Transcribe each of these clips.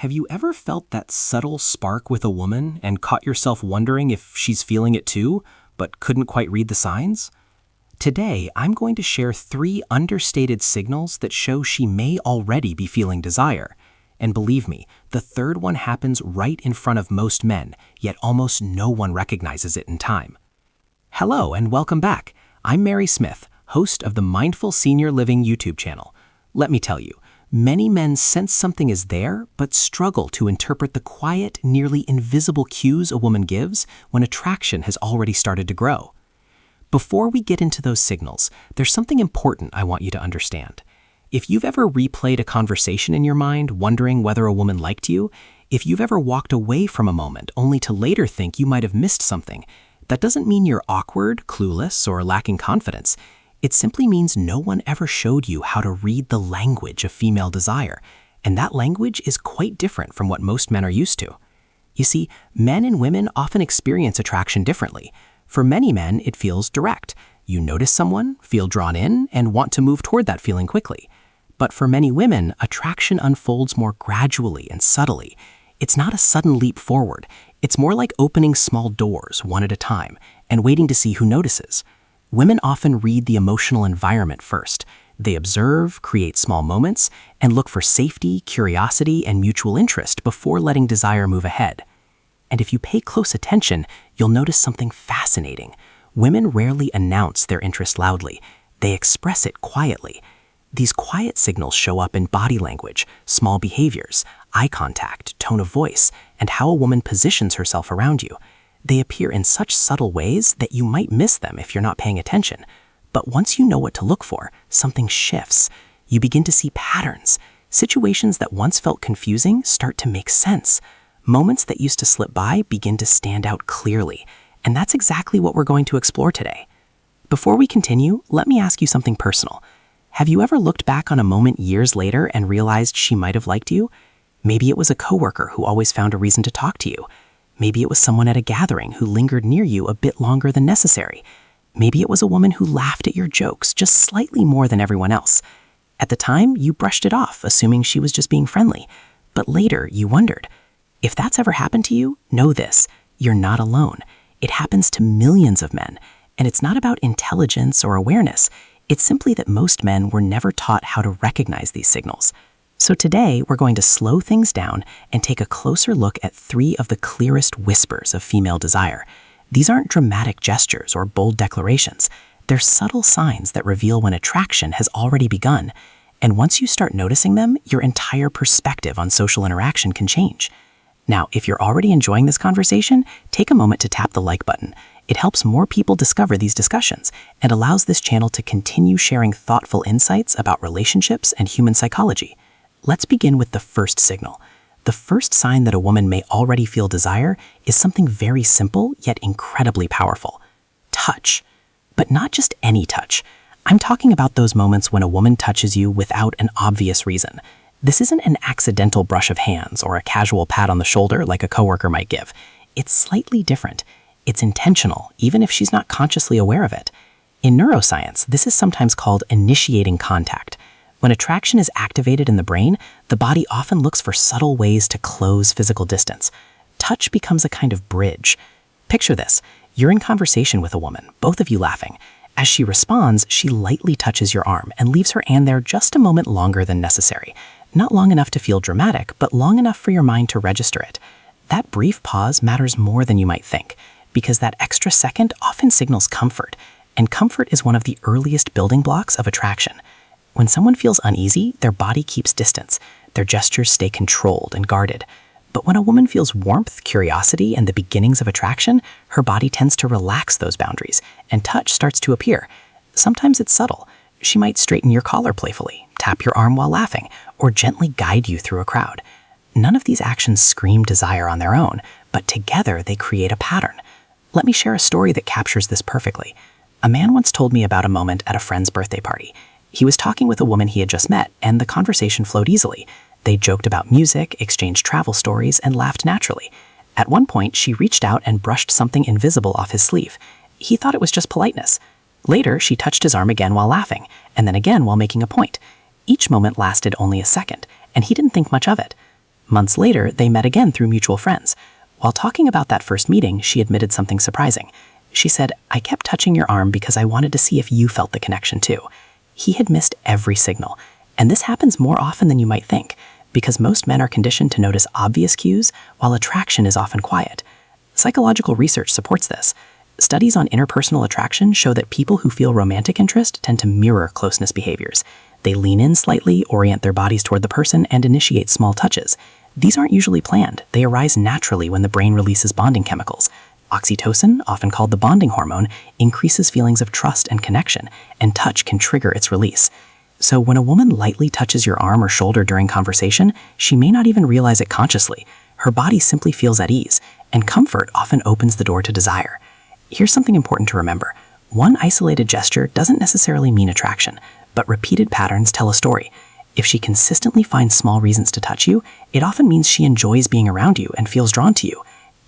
Have you ever felt that subtle spark with a woman and caught yourself wondering if she's feeling it too, but couldn't quite read the signs? Today, I'm going to share 3 understated signals that show she may already be feeling desire. And believe me, the third one happens right in front of most men, yet almost no one recognizes it in time. Hello and welcome back. I'm Mary Smith, host of the Mindful Senior Living YouTube channel. Let me tell you, many men sense something is there, but struggle to interpret the quiet, nearly invisible cues a woman gives when attraction has already started to grow. Before we get into those signals, there's something important I want you to understand. If you've ever replayed a conversation in your mind, wondering whether a woman liked you, if you've ever walked away from a moment only to later think you might have missed something, that doesn't mean you're awkward, clueless, or lacking confidence. It simply means no one ever showed you how to read the language of female desire, and that language is quite different from what most men are used to. You see, men and women often experience attraction differently. For many men, it feels direct. You notice someone, feel drawn in, and want to move toward that feeling quickly. But for many women, attraction unfolds more gradually and subtly. It's not a sudden leap forward. It's more like opening small doors one at a time and waiting to see who notices. Women often read the emotional environment first. They observe, create small moments, and look for safety, curiosity, and mutual interest before letting desire move ahead. And if you pay close attention, you'll notice something fascinating. Women rarely announce their interest loudly. They express it quietly. These quiet signals show up in body language, small behaviors, eye contact, tone of voice, and how a woman positions herself around you. They appear in such subtle ways that you might miss them if you're not paying attention. But once you know what to look for, something shifts. You begin to see patterns. Situations that once felt confusing start to make sense. Moments that used to slip by begin to stand out clearly. And that's exactly what we're going to explore today. Before we continue, let me ask you something personal. Have you ever looked back on a moment years later and realized she might have liked you? Maybe it was a coworker who always found a reason to talk to you. Maybe it was someone at a gathering who lingered near you a bit longer than necessary. Maybe it was a woman who laughed at your jokes just slightly more than everyone else. At the time, you brushed it off, assuming she was just being friendly. But later, you wondered. If that's ever happened to you, know this: you're not alone. It happens to millions of men, and it's not about intelligence or awareness. It's simply that most men were never taught how to recognize these signals. So today, we're going to slow things down and take a closer look at 3 of the clearest whispers of female desire. These aren't dramatic gestures or bold declarations. They're subtle signs that reveal when attraction has already begun. And once you start noticing them, your entire perspective on social interaction can change. Now, if you're already enjoying this conversation, take a moment to tap the like button. It helps more people discover these discussions and allows this channel to continue sharing thoughtful insights about relationships and human psychology. Let's begin with the first signal. The first sign that a woman may already feel desire is something very simple yet incredibly powerful: touch. But not just any touch. I'm talking about those moments when a woman touches you without an obvious reason. This isn't an accidental brush of hands or a casual pat on the shoulder like a coworker might give. It's slightly different. It's intentional, even if she's not consciously aware of it. In neuroscience, this is sometimes called initiating contact. When attraction is activated in the brain, the body often looks for subtle ways to close physical distance. Touch becomes a kind of bridge. Picture this: you're in conversation with a woman, both of you laughing. As she responds, she lightly touches your arm and leaves her hand there just a moment longer than necessary. Not long enough to feel dramatic, but long enough for your mind to register it. That brief pause matters more than you might think, because that extra second often signals comfort, and comfort is one of the earliest building blocks of attraction. When someone feels uneasy, their body keeps distance. Their gestures stay controlled and guarded. But when a woman feels warmth, curiosity, and the beginnings of attraction, her body tends to relax those boundaries, and touch starts to appear. Sometimes it's subtle. She might straighten your collar playfully, tap your arm while laughing, or gently guide you through a crowd. None of these actions scream desire on their own, but together they create a pattern. Let me share a story that captures this perfectly. A man once told me about a moment at a friend's birthday party. He was talking with a woman he had just met, and the conversation flowed easily. They joked about music, exchanged travel stories, and laughed naturally. At one point, she reached out and brushed something invisible off his sleeve. He thought it was just politeness. Later, she touched his arm again while laughing, and then again while making a point. Each moment lasted only a second, and he didn't think much of it. Months later, they met again through mutual friends. While talking about that first meeting, she admitted something surprising. She said, "I kept touching your arm because I wanted to see if you felt the connection too." He had missed every signal. And this happens more often than you might think, because most men are conditioned to notice obvious cues, while attraction is often quiet. Psychological research supports this. Studies on interpersonal attraction show that people who feel romantic interest tend to mirror closeness behaviors. They lean in slightly, orient their bodies toward the person, and initiate small touches. These aren't usually planned. They arise naturally when the brain releases bonding chemicals. Oxytocin, often called the bonding hormone, increases feelings of trust and connection, and touch can trigger its release. So when a woman lightly touches your arm or shoulder during conversation, she may not even realize it consciously. Her body simply feels at ease, and comfort often opens the door to desire. Here's something important to remember. One isolated gesture doesn't necessarily mean attraction, but repeated patterns tell a story. If she consistently finds small reasons to touch you, it often means she enjoys being around you and feels drawn to you.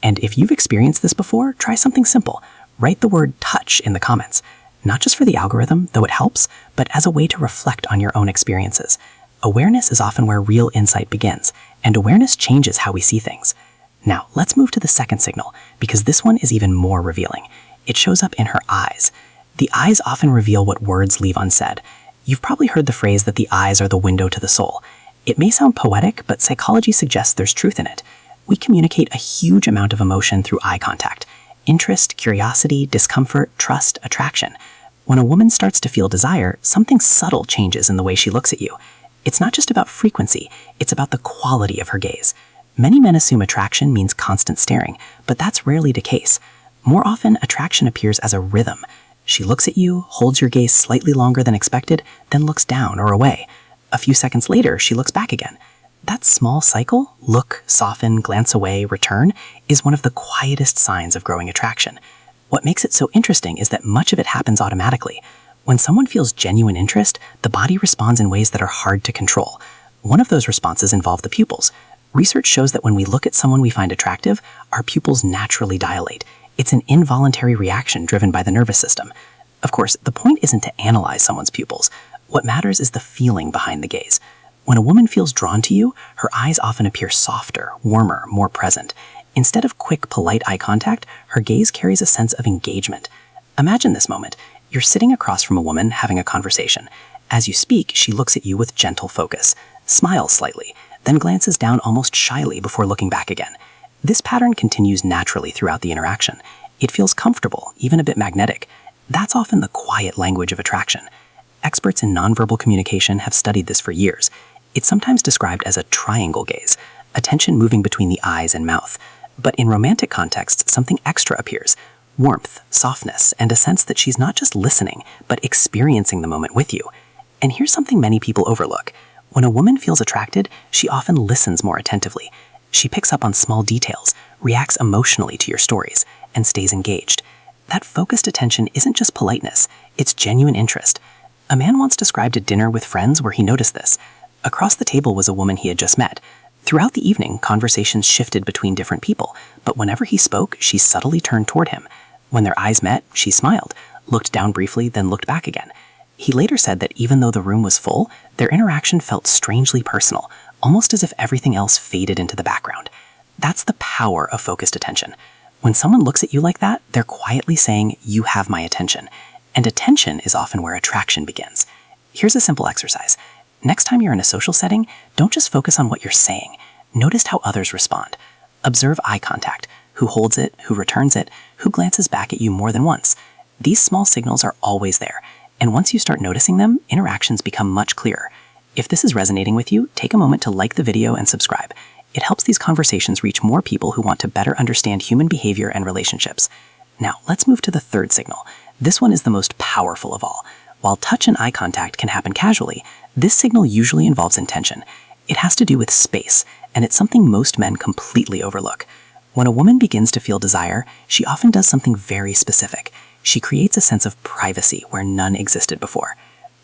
And if you've experienced this before, try something simple. Write the word touch in the comments. Not just for the algorithm, though it helps, but as a way to reflect on your own experiences. Awareness is often where real insight begins, and awareness changes how we see things. Now, let's move to the second signal, because this one is even more revealing. It shows up in her eyes. The eyes often reveal what words leave unsaid. You've probably heard the phrase that the eyes are the window to the soul. It may sound poetic, but psychology suggests there's truth in it. We communicate a huge amount of emotion through eye contact. Interest, curiosity, discomfort, trust, attraction. When a woman starts to feel desire, something subtle changes in the way she looks at you. It's not just about frequency, it's about the quality of her gaze. Many men assume attraction means constant staring, but that's rarely the case. More often, attraction appears as a rhythm. She looks at you, holds your gaze slightly longer than expected, then looks down or away. A few seconds later, she looks back again. That small cycle, look, soften, glance away, return, is one of the quietest signs of growing attraction. What makes it so interesting is that much of it happens automatically. When someone feels genuine interest, the body responds in ways that are hard to control. One of those responses involves the pupils. Research shows that when we look at someone we find attractive, our pupils naturally dilate. It's an involuntary reaction driven by the nervous system. Of course, the point isn't to analyze someone's pupils. What matters is the feeling behind the gaze. When a woman feels drawn to you, her eyes often appear softer, warmer, more present. Instead of quick, polite eye contact, her gaze carries a sense of engagement. Imagine this moment. You're sitting across from a woman having a conversation. As you speak, she looks at you with gentle focus, smiles slightly, then glances down almost shyly before looking back again. This pattern continues naturally throughout the interaction. It feels comfortable, even a bit magnetic. That's often the quiet language of attraction. Experts in nonverbal communication have studied this for years. It's sometimes described as a triangle gaze, attention moving between the eyes and mouth. But in romantic contexts, something extra appears. Warmth, softness, and a sense that she's not just listening, but experiencing the moment with you. And here's something many people overlook. When a woman feels attracted, she often listens more attentively. She picks up on small details, reacts emotionally to your stories, and stays engaged. That focused attention isn't just politeness, it's genuine interest. A man once described a dinner with friends where he noticed this. Across the table was a woman he had just met. Throughout the evening, conversations shifted between different people, but whenever he spoke, she subtly turned toward him. When their eyes met, she smiled, looked down briefly, then looked back again. He later said that even though the room was full, their interaction felt strangely personal, almost as if everything else faded into the background. That's the power of focused attention. When someone looks at you like that, they're quietly saying, "You have my attention." And attention is often where attraction begins. Here's a simple exercise. Next time you're in a social setting, don't just focus on what you're saying. Notice how others respond. Observe eye contact. Who holds it? Who returns it? Who glances back at you more than once? These small signals are always there. And once you start noticing them, interactions become much clearer. If this is resonating with you, take a moment to like the video and subscribe. It helps these conversations reach more people who want to better understand human behavior and relationships. Now, let's move to the third signal. This one is the most powerful of all. While touch and eye contact can happen casually, this signal usually involves intention. It has to do with space, and it's something most men completely overlook. When a woman begins to feel desire, she often does something very specific. She creates a sense of privacy where none existed before.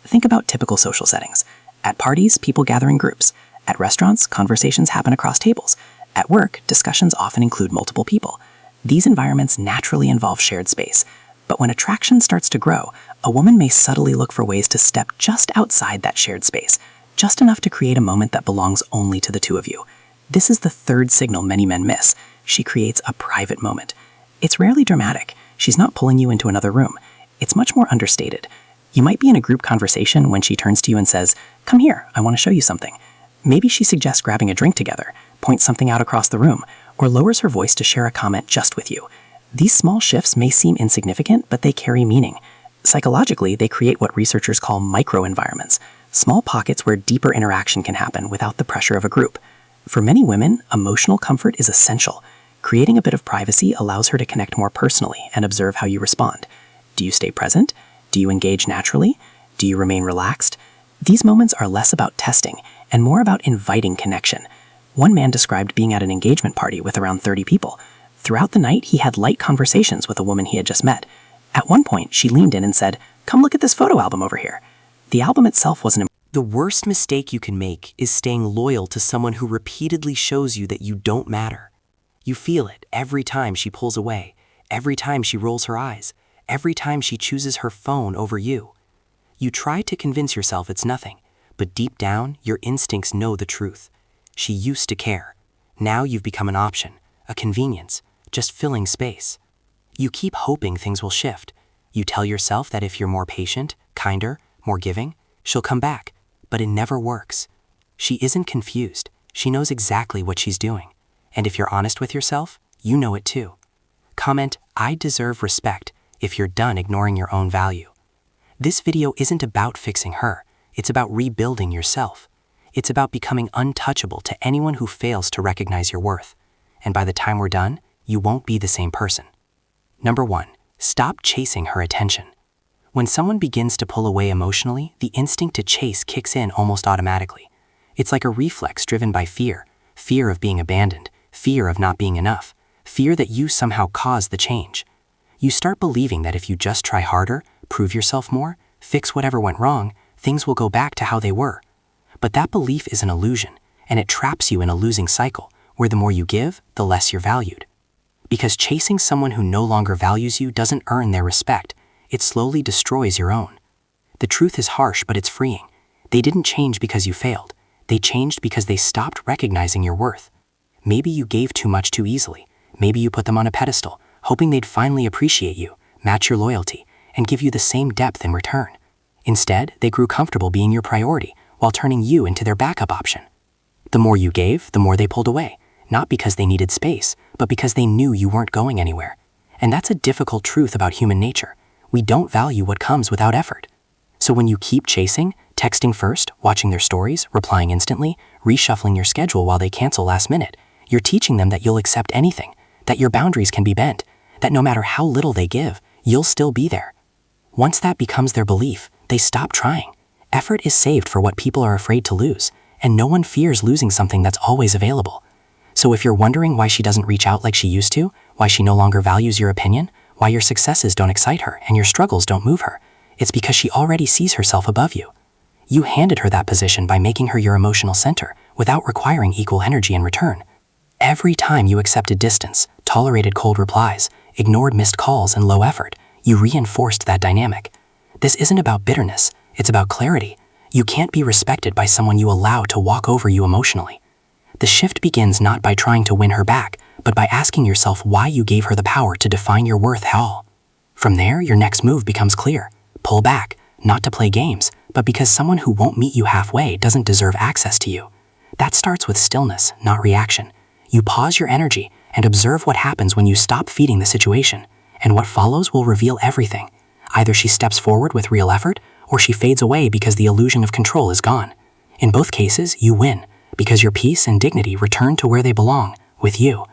Think about typical social settings. At parties, people gather in groups. At restaurants, conversations happen across tables. At work, discussions often include multiple people. These environments naturally involve shared space. But when attraction starts to grow, a woman may subtly look for ways to step just outside that shared space, just enough to create a moment that belongs only to the two of you. This is the third signal many men miss. She creates a private moment. It's rarely dramatic. She's not pulling you into another room. It's much more understated. You might be in a group conversation when she turns to you and says, "Come here, I want to show you something." Maybe she suggests grabbing a drink together, points something out across the room, or lowers her voice to share a comment just with you. These small shifts may seem insignificant, but they carry meaning. Psychologically, they create what researchers call microenvironments, small pockets where deeper interaction can happen without the pressure of a group. For many women, emotional comfort is essential. Creating a bit of privacy allows her to connect more personally and observe how you respond. Do you stay present? Do you engage naturally? Do you remain relaxed? These moments are less about testing and more about inviting connection. One man described being at an engagement party with around 30 people. Throughout the night, he had light conversations with a woman he had just met. At one point, she leaned in and said, "Come look at this photo album over here." The album itself wasn't. The worst mistake you can make is staying loyal to someone who repeatedly shows you that you don't matter. You feel it every time she pulls away, every time she rolls her eyes, every time she chooses her phone over you. You try to convince yourself it's nothing, but deep down, your instincts know the truth. She used to care. Now you've become an option, a convenience, just filling space. You keep hoping things will shift. You tell yourself that if you're more patient, kinder, more giving, she'll come back, but it never works. She isn't confused. She knows exactly what she's doing. And if you're honest with yourself, you know it too. Comment, "I deserve respect," if you're done ignoring your own value. This video isn't about fixing her. It's about rebuilding yourself. It's about becoming untouchable to anyone who fails to recognize your worth. And by the time we're done, you won't be the same person. Number 1, stop chasing her attention. When someone begins to pull away emotionally, the instinct to chase kicks in almost automatically. It's like a reflex driven by fear of being abandoned, fear of not being enough, fear that you somehow caused the change. You start believing that if you just try harder, prove yourself more, fix whatever went wrong, things will go back to how they were. But that belief is an illusion, and it traps you in a losing cycle, where the more you give, the less you're valued. Because chasing someone who no longer values you doesn't earn their respect, it slowly destroys your own. The truth is harsh, but it's freeing. They didn't change because you failed. They changed because they stopped recognizing your worth. Maybe you gave too much too easily. Maybe you put them on a pedestal, hoping they'd finally appreciate you, match your loyalty, and give you the same depth in return. Instead, they grew comfortable being your priority while turning you into their backup option. The more you gave, the more they pulled away, not because they needed space, but because they knew you weren't going anywhere. And that's a difficult truth about human nature. We don't value what comes without effort. So when you keep chasing, texting first, watching their stories, replying instantly, reshuffling your schedule while they cancel last minute, you're teaching them that you'll accept anything, that your boundaries can be bent, that no matter how little they give, you'll still be there. Once that becomes their belief, they stop trying. Effort is saved for what people are afraid to lose, and no one fears losing something that's always available. So if you're wondering why she doesn't reach out like she used to, why she no longer values your opinion, why your successes don't excite her and your struggles don't move her, it's because she already sees herself above you. You handed her that position by making her your emotional center without requiring equal energy in return. Every time you accepted distance, tolerated cold replies, ignored missed calls and low effort, you reinforced that dynamic. This isn't about bitterness, it's about clarity. You can't be respected by someone you allow to walk over you emotionally. The shift begins not by trying to win her back, but by asking yourself why you gave her the power to define your worth at all. From there, your next move becomes clear. Pull back, not to play games, but because someone who won't meet you halfway doesn't deserve access to you. That starts with stillness, not reaction. You pause your energy and observe what happens when you stop feeding the situation, and what follows will reveal everything. Either she steps forward with real effort, or she fades away because the illusion of control is gone. In both cases, you win, because your peace and dignity return to where they belong, with you.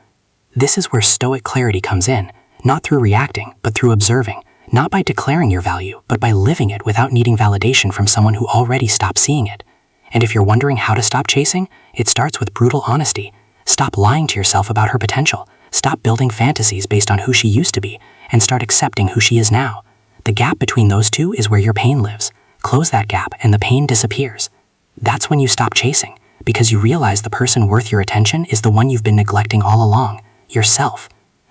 This is where stoic clarity comes in, not through reacting, but through observing, not by declaring your value, but by living it without needing validation from someone who already stopped seeing it. And if you're wondering how to stop chasing, it starts with brutal honesty. Stop lying to yourself about her potential. Stop building fantasies based on who she used to be, and start accepting who she is now. The gap between those two is where your pain lives. Close that gap and the pain disappears. That's when you stop chasing, because you realize the person worth your attention is the one you've been neglecting all along, yourself.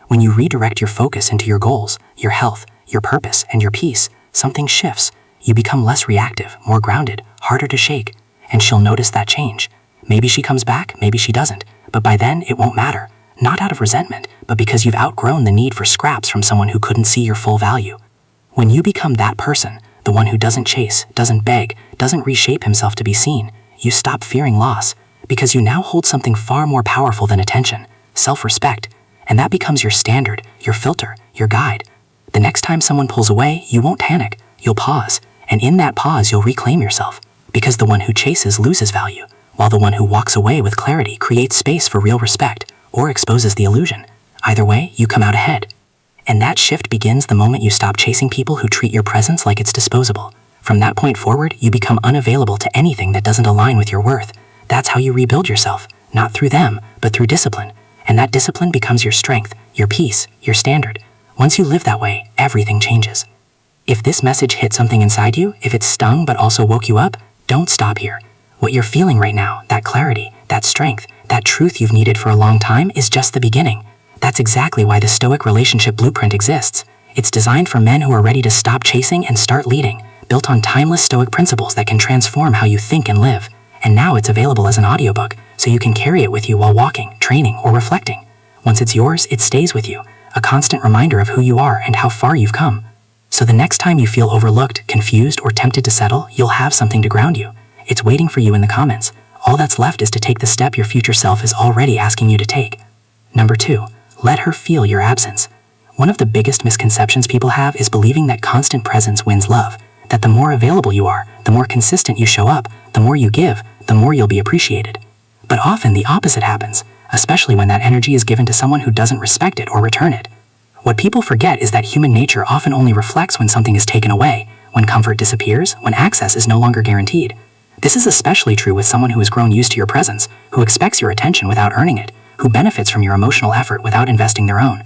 When you redirect your focus into your goals, your health, your purpose, and your peace, something shifts. You become less reactive, more grounded, harder to shake, and she'll notice that change. Maybe she comes back, maybe she doesn't, but by then it won't matter. Not out of resentment, but because you've outgrown the need for scraps from someone who couldn't see your full value. When you become that person, the one who doesn't chase, doesn't beg, doesn't reshape himself to be seen, you stop fearing loss, because you now hold something far more powerful than attention, self-respect, and that becomes your standard, your filter, your guide. The next time someone pulls away, you won't panic, you'll pause, and in that pause you'll reclaim yourself, because the one who chases loses value, while the one who walks away with clarity creates space for real respect, or exposes the illusion. Either way, you come out ahead. And that shift begins the moment you stop chasing people who treat your presence like it's disposable. From that point forward, you become unavailable to anything that doesn't align with your worth. That's how you rebuild yourself, not through them, but through discipline. And that discipline becomes your strength, your peace, your standard. Once you live that way, everything changes. If this message hit something inside you, if it stung but also woke you up, don't stop here. What you're feeling right now, that clarity, that strength, that truth you've needed for a long time, is just the beginning. That's exactly why the Stoic Relationship Blueprint exists. It's designed for men who are ready to stop chasing and start leading, built on timeless Stoic principles that can transform how you think and live. And now it's available as an audiobook, so you can carry it with you while walking, training, or reflecting. Once it's yours, it stays with you, a constant reminder of who you are and how far you've come. So the next time you feel overlooked, confused, or tempted to settle, you'll have something to ground you. It's waiting for you in the comments. All that's left is to take the step your future self is already asking you to take. Number 2. Let her feel your absence. One of the biggest misconceptions people have is believing that constant presence wins love, that the more available you are, the more consistent you show up, the more you give, the more you'll be appreciated. But often the opposite happens, especially when that energy is given to someone who doesn't respect it or return it. What people forget is that human nature often only reflects when something is taken away, when comfort disappears, when access is no longer guaranteed. This is especially true with someone who has grown used to your presence, who expects your attention without earning it, who benefits from your emotional effort without investing their own.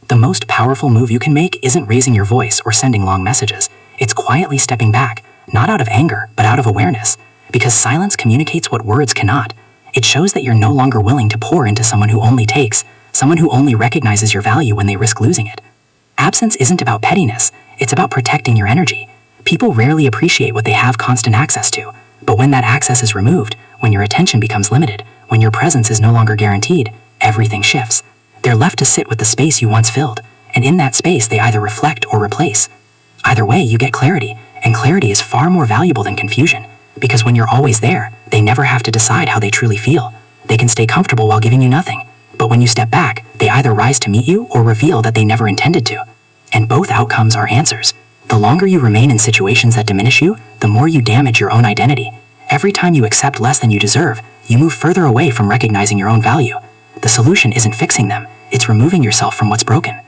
The most powerful move you can make isn't raising your voice or sending long messages. It's quietly stepping back, not out of anger, but out of awareness, because silence communicates what words cannot. It shows that you're no longer willing to pour into someone who only takes, someone who only recognizes your value when they risk losing it. Absence isn't about pettiness, it's about protecting your energy. People rarely appreciate what they have constant access to, but when that access is removed, when your attention becomes limited, when your presence is no longer guaranteed, everything shifts. They're left to sit with the space you once filled, and in that space they either reflect or replace. Either way, you get clarity, and clarity is far more valuable than confusion, because when you're always there, they never have to decide how they truly feel. They can stay comfortable while giving you nothing, but when you step back, they either rise to meet you or reveal that they never intended to. And both outcomes are answers. The longer you remain in situations that diminish you, the more you damage your own identity. Every time you accept less than you deserve, you move further away from recognizing your own value. The solution isn't fixing them, it's removing yourself from what's broken.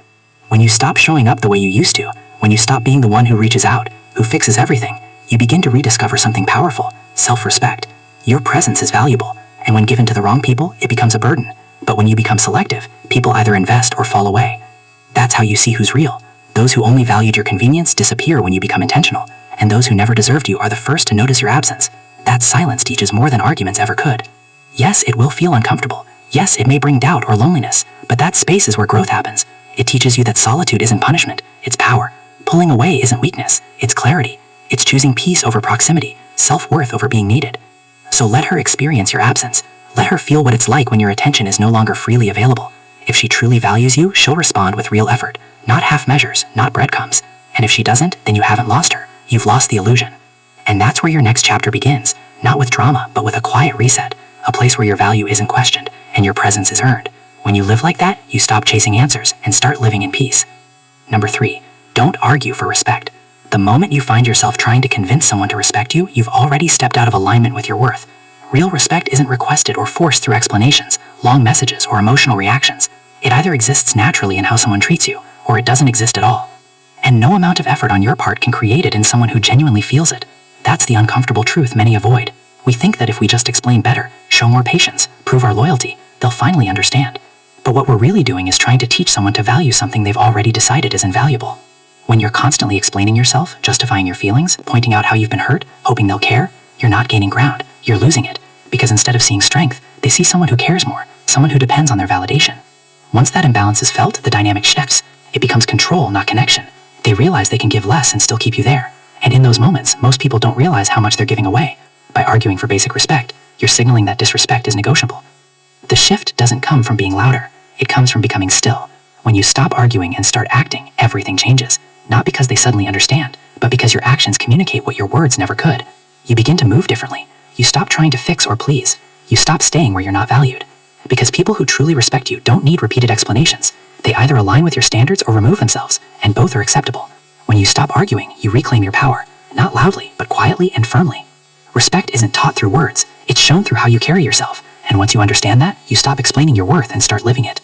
When you stop showing up the way you used to, when you stop being the one who reaches out, who fixes everything, you begin to rediscover something powerful, self-respect. Your presence is valuable, and when given to the wrong people, it becomes a burden. But when you become selective, people either invest or fall away. That's how you see who's real. Those who only valued your convenience disappear when you become intentional, and those who never deserved you are the first to notice your absence. That silence teaches more than arguments ever could. Yes, it will feel uncomfortable. Yes, it may bring doubt or loneliness, but that space is where growth happens. It teaches you that solitude isn't punishment, it's power. Pulling away isn't weakness, it's clarity. It's choosing peace over proximity, self-worth over being needed. So let her experience your absence. Let her feel what it's like when your attention is no longer freely available. If she truly values you, she'll respond with real effort, not half measures, not breadcrumbs. And if she doesn't, then you haven't lost her. You've lost the illusion. And that's where your next chapter begins, not with drama, but with a quiet reset, a place where your value isn't questioned and your presence is earned. When you live like that, you stop chasing answers and start living in peace. Number 3, don't argue for respect. The moment you find yourself trying to convince someone to respect you, you've already stepped out of alignment with your worth. Real respect isn't requested or forced through explanations, long messages, or emotional reactions. It either exists naturally in how someone treats you, or it doesn't exist at all. And no amount of effort on your part can create it in someone who genuinely feels it. That's the uncomfortable truth many avoid. We think that if we just explain better, show more patience, prove our loyalty, they'll finally understand. But what we're really doing is trying to teach someone to value something they've already decided is invaluable. When you're constantly explaining yourself, justifying your feelings, pointing out how you've been hurt, hoping they'll care, you're not gaining ground, you're losing it. Because instead of seeing strength, they see someone who cares more, someone who depends on their validation. Once that imbalance is felt, the dynamic shifts. It becomes control, not connection. They realize they can give less and still keep you there. And in those moments, most people don't realize how much they're giving away. By arguing for basic respect, you're signaling that disrespect is negotiable. The shift doesn't come from being louder. It comes from becoming still. When you stop arguing and start acting, everything changes. Not because they suddenly understand, but because your actions communicate what your words never could. You begin to move differently. You stop trying to fix or please. You stop staying where you're not valued. Because people who truly respect you don't need repeated explanations. They either align with your standards or remove themselves, and both are acceptable. When you stop arguing, you reclaim your power, not loudly, but quietly and firmly. Respect isn't taught through words, it's shown through how you carry yourself. And once you understand that, you stop explaining your worth and start living it.